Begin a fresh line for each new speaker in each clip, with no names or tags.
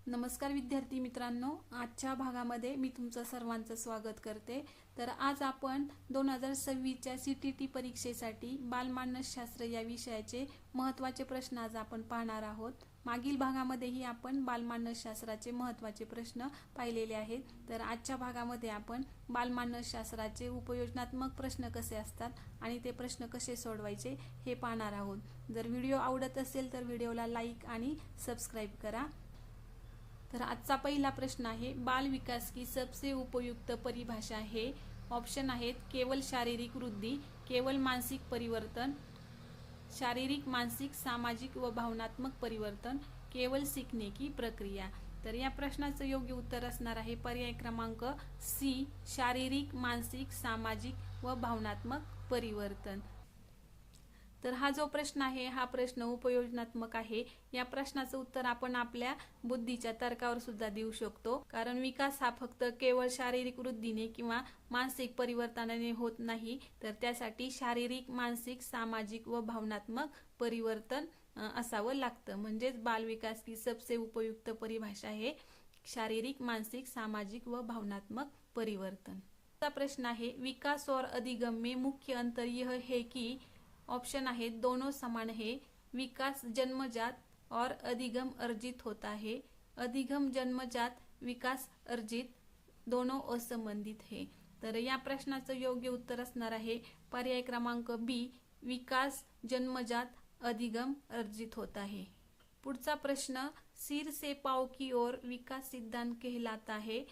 नमस्कार विद्यार्थी मित्रांनो, आजच्या भागामध्ये मी तुमचं सर्वांचं स्वागत करते। तर आज आपण 2026च्या CTT परीक्षेसाठी बालमानसशास्त्र या विषयाचे महत्त्वाचे प्रश्न आज आपण पाहणार आहोत। मागील भागामध्येही आपण बालमानसशास्त्राचे महत्त्वाचे प्रश्न पाहिलेले आहेत। तर आजच्या भागामध्ये आपण बालमानसशास्त्राचे उपयोजनात्मक प्रश्न कसे असतात आणि ते प्रश्न कसे सोडवायचे हे पाहणार आहोत। जर व्हिडिओ आवडत असेल तर व्हिडिओला लाईक आणि सबस्क्राइब करा। तर आजचा पहिला प्रश्न आहे, बाल विकास की सबसे उपयुक्त परिभाषा है। ऑप्शन आहेत केवल शारीरिक वृद्धि, केवल मानसिक परिवर्तन, शारीरिक मानसिक सामाजिक व भावनात्मक परिवर्तन, केवल सीखने की प्रक्रिया। तर या प्रश्नाचं योग्य उत्तर असणार आहे पर्याय क्रमांक सी, शारीरिक मानसिक सामाजिक व भावनात्मक परिवर्तन। तर हा जो प्रश्न आहे हा प्रश्न उपयोजनात्मक आहे। या प्रश्नाचं उत्तर आपण आपल्या बुद्धीच्या तर्कावर सुद्धा देऊ शकतो, कारण विकास हा फक्त केवळ शारीरिक वृद्धीने किंवा मानसिक परिवर्तनाने होत नाही, तर त्यासाठी शारीरिक मानसिक सामाजिक व भावनात्मक परिवर्तन असावं लागतं। म्हणजेच बाल विकास की सबसे उपयुक्त परिभाषा है शारीरिक मानसिक सामाजिक व भावनात्मक परिवर्तन। प्रश्न है, विकास और अधिगम में मुख्य अंतर यह है कि ऑप्शन है दोनों समान है, विकास जन्मजात और अधिगम अर्जित होता है, अधिगम जन्मजात विकास अर्जित दोनों असंबंधित है। तर या प्रश्नाचं योग्य उत्तर असणार आहे पर्याय क्रमांक बी, विकास जन्मजात अधिगम अर्जित होता है। पुढचा प्रश्न, सिर से पाँव की ओर विकास सिद्धांत कहलाता है।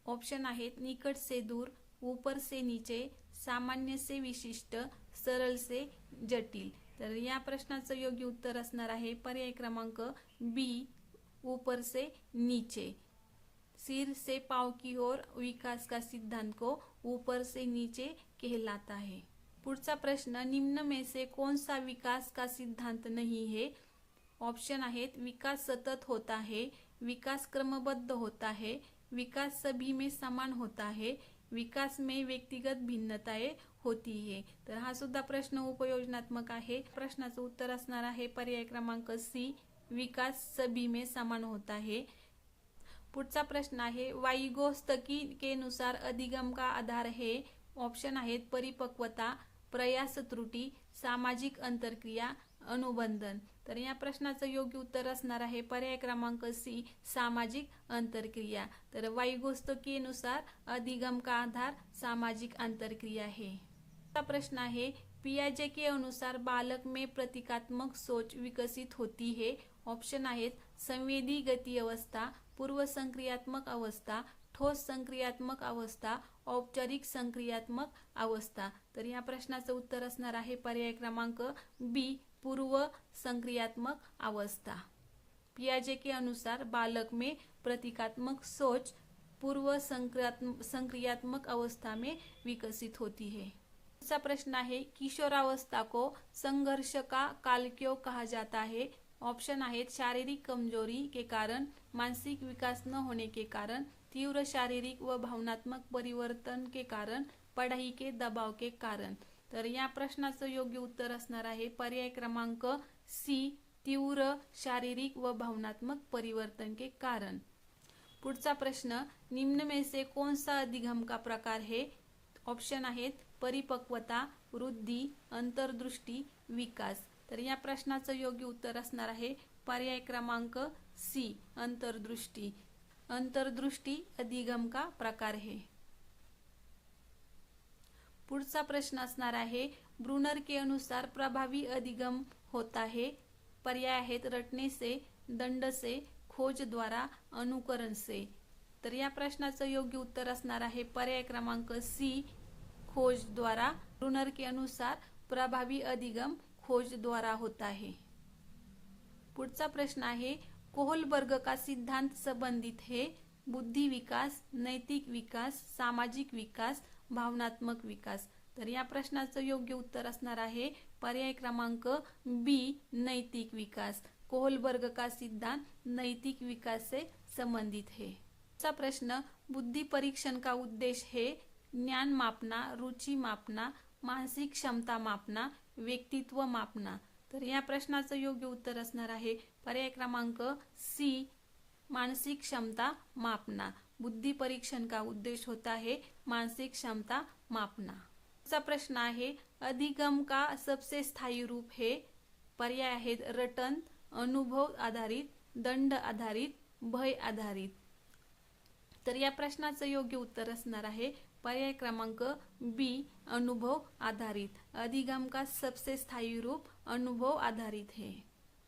ऑप्शन आहेत निकट से दूर, ऊपर से नीचे, सामान्य से विशिष्ट, सरल से जटिल। तर या प्रश्नाचं योग्य उत्तर असणार आहे पर्याय क्रमांक बी, ऊपर से नीचे। सिर से पाँव की ओर विकास का सिद्धांत को ऊपर से नीचे कहलाता है। पुढचा प्रश्न, निम्न में से कौन सा विकास का सिद्धांत नहीं है। ऑप्शन आहेत विकास सतत होता है, विकास क्रमबद्ध होता है, विकास सभी में समान होता है, विकास में व्यक्तिगत भिन्नताएं होती है। तर हा सुद्धा प्रश्न उपयोजनात्मक आहे। प्रश्नाचं उत्तर असणार आहे पर्याय क्रमांक सी, विकास सभी में समान होता है। पुढचा प्रश्न आहे, वाइगोत्स्की के अनुसार अधिगम का आधार है। ऑप्शन आहेत परिपक्वता, प्रयास त्रुटी, सामाजिक अंतरक्रिया, अनुबंधन। तर या प्रश्नाचं योग्य उत्तर असणार आहे पर्याय क्रमांक सी, सामाजिक अंतरक्रिया। तर वाइगोत्स्की अनुसार अधिगम का आधार सामाजिक अंतरक्रिया है। प्रश्न है, पियाजे के अनुसार बालक में प्रतीकात्मक सोच विकसित होती है। ऑप्शन आहेत संवेदी गति अवस्था, पूर्व संक्रियात्मक अवस्था, ठोस संक्रियात्मक अवस्था, औपचारिक संक्रियात्मक अवस्था। तर या प्रश्नाचं उत्तर असणार आहे पर्याय क्रमांक बी, पूर्व संक्रियात्मक अवस्था। पियाजे के अनुसार बालक में प्रतीकात्मक सोच पूर्व संक्रियात्मक अवस्था में विकसित होती है। दूसरा प्रश्न है, किशोरावस्था को संघर्ष का काल क्यों कहा जाता है। ऑप्शन आहेत शारीरिक कमजोरी के कारण, मानसिक विकास न होने के कारण, तीव्र शारीरिक व भावनात्मक परिवर्तन के कारण, पढ़ाई के दबाव के कारण। तर या प्रश्नाचं योग्य उत्तर असणार आहे पर्याय क्रमांक सी, तीव्र शारीरिक व भावनात्मक परिवर्तन के कारण। पुढचा प्रश्न, निम्न में से कौन सा अधिगम का प्रकार है। ऑप्शन आहेत परिपक्वता, वृद्धि, अंतर्दृष्टी, विकास। तर या प्रश्नाचं योग्य उत्तर असणार आहे पर्याय क्रमांक सी, अंतर्दृष्टी। अंतर्दृष्टी अधिगम का प्रकार है। पुढचा प्रश्न असणार आहे, ब्रूनर के अनुसार प्रभावी अधिगम होता है। पर्याय आहेत रटने से, दंड से, खोज द्वारा, अनुकरण से। तर या प्रश्नाचं योग्य उत्तर असणार आहे पर्याय क्रमांक सी, खोज द्वारा। ब्रूनर के अनुसार प्रभावी अधिगम खोज द्वारा होता है। पुढचा प्रश्न आहे, कोहलबर्ग का सिद्धांत संबंधित है बुद्धि विकास, नैतिक विकास, सामाजिक विकास, भावनात्मक विकास। तर या प्रश्नाचं योग्य उत्तर असणार आहे पर्याय क्रमांक बी, नैतिक विकास। कोहलबर्ग का सिद्धांत नैतिक विकास से संबंधित है। प्रश्न, बुद्धि परीक्षण का उद्देश्य है ज्ञान मापना, रुचि मापना, मानसिक क्षमता मापना, व्यक्तित्व मापना। तर या प्रश्नाचं योग्य उत्तर असणार आहे पर्याय क्रमांक सी, मानसिक क्षमता मापना। बुद्धि परीक्षण का उद्देश्य होता है मानसिक क्षमता मापना। दूसरा प्रश्न आहे, अधिगम का सबसे स्थायी रूप है? पर्याय आहेत रटन, अनुभव आधारित, दंड आधारित, भय आधारित। तर या प्रश्नाचं योग्य उत्तर असणार आहे पर्याय क्रमांक बी, अनुभव आधारित। अधिगम का सबसे स्थायी रूप अनुभव आधारित है।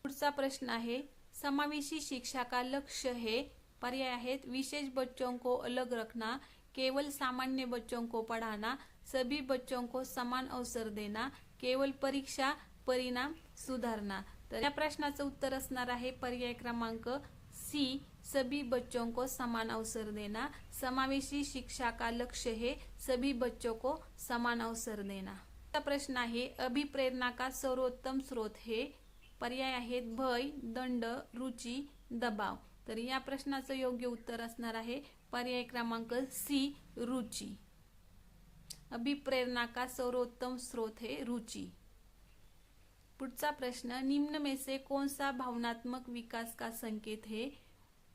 पुढचा प्रश्न आहे, समावेशी शिक्षा का लक्ष्य है? पर्याय आहेत विशेष बच्चों को अलग रखना, केवल सामान्य बच्चों को पढ़ाना, सभी बच्चों को समान अवसर देना, केवल परीक्षा परिणाम सुधारना। तर या प्रश्नाचं उत्तर असणार आहे पर्याय क्रमांक सी, सभी बच्चों को समान अवसर देना। समावेशी शिक्षा का लक्ष्य है सभी बच्चों को समान अवसर देना। प्रश्न आहे, अभिप्रेरणा का सर्वोत्तम स्रोत है? पर्याय आहेत भय, दंड, रुची, दबाव। तर या प्रश्नाचं योग्य उत्तर असणार आहे पर्याय क्रमांक सी, रुची। अभिप्रेरणा का सर्वोत्तम स्रोत है रुचि। पुढचा प्रश्न, निम्न में से कौन सा भावनात्मक विकास का संकेत है?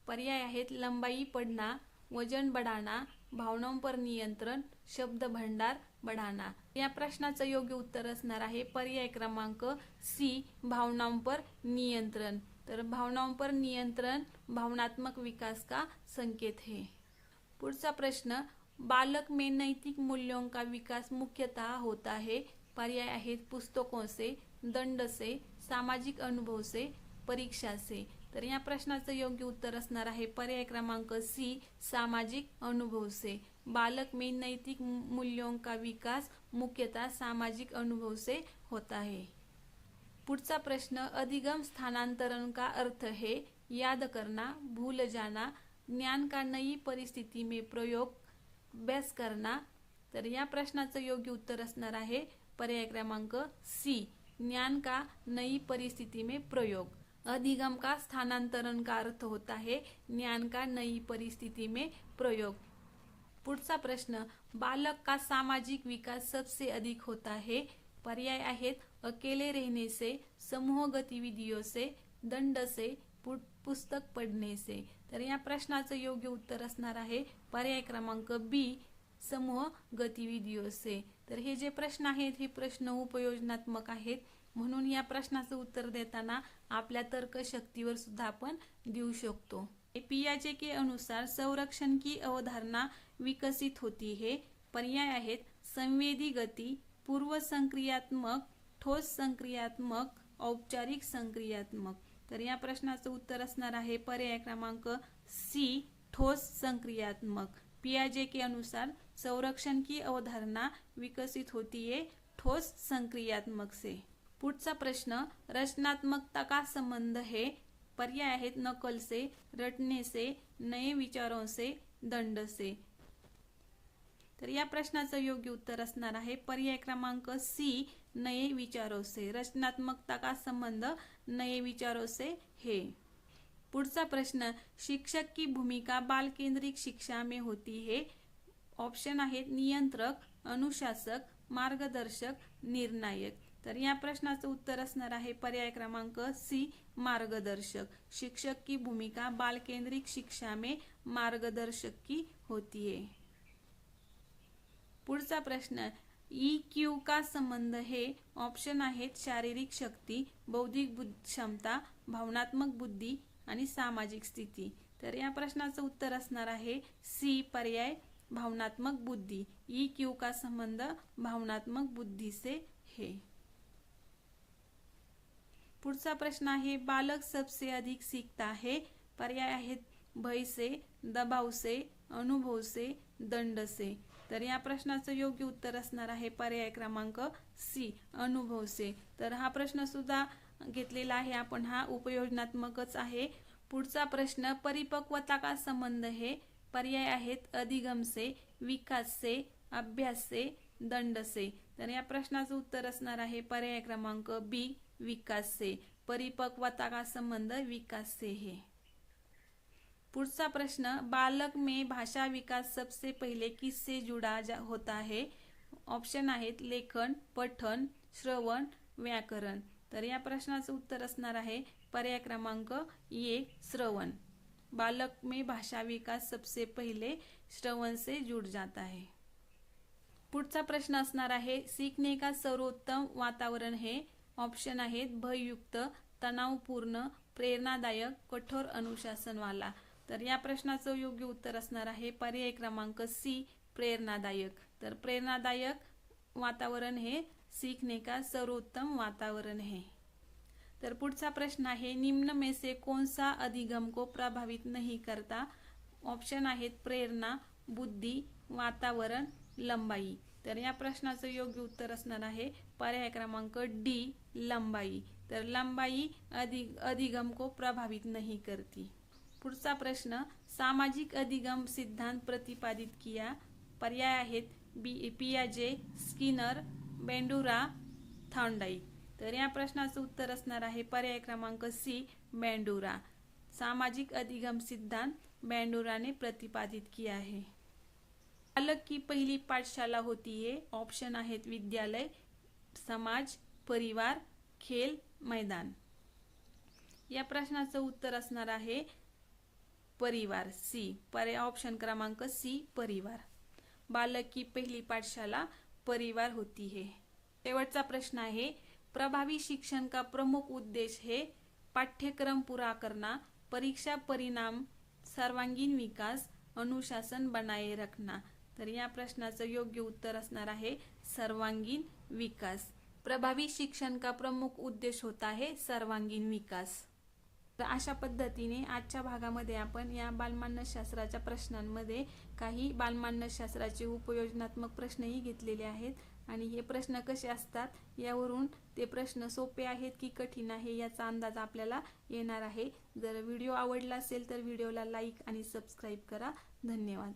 पर्याय आहेत लंबाई बढ़ना, वजन बढ़ाना, भावनाओं पर नियंत्रण, शब्द भंडार बढ़ाना। या प्रश्नाचं योग्य उत्तर असणार आहे पर्याय क्रमांक सी, भावनाओं पर नियंत्रण। तर भावनाओं पर नियंत्रण भावनात्मक विकास का संकेत है। पुढचा प्रश्न, बालक में नैतिक मूल्यों का विकास मुख्यतः होता है? पर्याय आहेत पुस्तकों से, दंड से, सामाजिक अनुभव से, परीक्षा से। तर या प्रश्नाचं योग्य उत्तर असणार आहे पर्याय क्रमांक सी, सामाजिक अनुभव से। बालक में नैतिक मूल्यों का विकास मुख्यतः सामाजिक अनुभव से होता है। पुढचा प्रश्न, अधिगम स्थानांतरण का अर्थ है? याद करना, भूल जाना, ज्ञान का नई परिस्थिति में प्रयोग, अभ्यास करना। तर या प्रश्नाचं योग्य उत्तर असणार आहे पर्याय क्रमांक सी, ज्ञान का नई परिस्थिति में प्रयोग। अधिगम का स्थानांतरण का अर्थ होता है ज्ञान का नई परिस्थिति में प्रयोग। पुढचा प्रश्न, बालक का सामाजिक विकास सबसे अधिक होता है? पर्याय आहेत अकेले रहने से, समूह गतिविधियों से, दंड से, पुस्तक पढ़ने से। तर या प्रश्नाचं योग्य उत्तर असणार आहे पर्याय क्रमांक बी, समूह गतिविधियों से। तर हे जे प्रश्न आहेत हे प्रश्न उपयोजनात्मक आहेत, म्हणून या प्रश्नाचं उत्तर देताना आपल्या तर्कशक्तीवर सुद्धा आपण देऊ शकतो। पियाजे के अनुसार संरक्षण की अवधारणा विकसित होती है। पर्याय आहेत संवेदी गति, पूर्व संक्रियात्मक, ठोस संक्रियात्मक, औपचारिक संक्रियात्मक। तर या प्रश्नाचं उत्तर असणार आहे पर्याय क्रमांक सी, ठोस संक्रियात्मक। पियाजे के अनुसार संरक्षण की अवधारणा विकसित होती है ठोस संक्रियात्मक से। पुढचा प्रश्न, रचनात्मकता का संबंध है? पर्याय आहेत नकल से, रटने से, नए विचारों से, दंड से। तर या प्रश्नाचं योग्य उत्तर असणार आहे पर्याय क्रमांक सी, नए विचारों से। रचनात्मकता का संबंध नए विचारों से है। पुढचा प्रश्न, शिक्षक की भूमिका बाल केंद्रित शिक्षा में होती है? ऑप्शन आहेत नियंत्रक, अनुशासक, मार्गदर्शक, निर्णायक। तर या प्रश्नाचं उत्तर असणार आहे पर्याय क्रमांक सी, मार्गदर्शक। शिक्षक की भूमिका बाल केंद्रित शिक्षा में मार्गदर्शक की होती है। पुढचा प्रश्न, EQ का संबंध है? ऑप्शन आहेत शारीरिक शक्ती, बौद्धिक क्षमता, भावनात्मक बुद्धी आणि सामाजिक स्थिती। तर या प्रश्नाचं उत्तर असणार आहे सी, पर्याय भावनात्मक बुद्धि। EQ का संबंध भावनात्मक बुद्धि से है। पुढचा प्रश्न आहे, बालक सबसे अधिक सीखता है? पर्याय आहेत भय से, दबाव से, अनुभव से, दंड से। तर या प्रश्नाचं योग्य उत्तर असणार आहे पर्याय क्रमांक सी, अनुभव से। तर हा प्रश्न सुद्धा घेतलेला आहे आपण, हा उपयोजनात्मकच आहे। पुढचा प्रश्न, परिपक्वता का संबंध है? पर्याय आहेत अधिगम से, विकास से, अभ्यास से, दंड से। तर या प्रश्नाचं उत्तर असणार आहे पर्याय क्रमांक बी, विकास से। परिपक्वता का संबंध विकास से है। पुढचा प्रश्न, बालक में भाषा विकास सबसे पहले किससे जुड़ा होता है? ऑप्शन आहेत लेखन, पठन, श्रवण, व्याकरण। तर या प्रश्नाचं उत्तर असणार आहे पर्याय क्रमांक ए, श्रवण। बालक में भाषा विकास सबसे पहिले श्रवण से जुड़ जाता है। पुढचा प्रश्न असणार आहे, सीखने का सर्वोत्तम वातावरण हे ऑप्शन आहेत भययुक्त, तणावपूर्ण, प्रेरणादायक, कठोर अनुशासन वाला। तर या प्रश्नाचं योग्य उत्तर असणार आहे पर्याय क्रमांक सी, प्रेरणादायक। तर प्रेरणादायक वातावरण हे सीखने का सर्वोत्तम वातावरण है। तर पुढचा प्रश्न आहे, निम्न में से कौन सा अधिगम को प्रभावित नहीं करता? ऑप्शन आहेत प्रेरणा, बुद्धी, वातावरण, लंबाई। तर या प्रश्नाचं योग्य उत्तर असणार आहे पर्याय क्रमांक डी, लंबाई। तर लंबाई अधिगम को प्रभावित नहीं करती। पुढचा प्रश्न, सामाजिक अधिगम सिद्धांत प्रतिपादित किया। पर्याय आहेत पियाजे, स्किनर, बेंडुरा, थॉर्नडाइक। तर या प्रश्नाचं उत्तर असणार आहे पर्याय क्रमांक सी, बेंडुरा। सामाजिक अधिगम सिद्धांत बेंडुरा ने प्रतिपादित किया है। बालक की पहली पाठशाला होती है। ऑप्शन आहेत विद्यालय, समाज, परिवार, खेल, मैदान। या प्रश्नाचं उत्तर असणार आहे परिवार, सी। पर्याय ऑप्शन क्रमांक सी, परिवार। बालक की पहली पाठशाला परिवार होती है। शेवटचा प्रश्न आहे, प्रभावी शिक्षण का प्रमुख उद्देश्य है पाठ्यक्रम पूरा करना, परीक्षा परिणाम, सर्वांगीण विकास, अनुशासन बनाए रखना। तर या प्रश्नाचं योग्य उत्तर असणार आहे सर्वांगीण विकास। प्रभावी शिक्षण का प्रमुख उद्देश्य होता है सर्वांगीण विकास। तर अशा पद्धतीने आजच्या भागामध्ये आपण या बालमानसशास्त्राच्या प्रश्नांमध्ये काही बालमानसशास्त्राचे उपयोजनात्मक प्रश्नही घेतलेले आहेत आणि हे प्रश्न कसे असतात यावरून ते प्रश्न सोपे आहेत की कठीण आहे याचा अंदाज आपल्याला येणार आहे। जर व्हिडिओ आवडला असेल तर व्हिडिओला लाईक आणि सबस्क्राईब करा। धन्यवाद।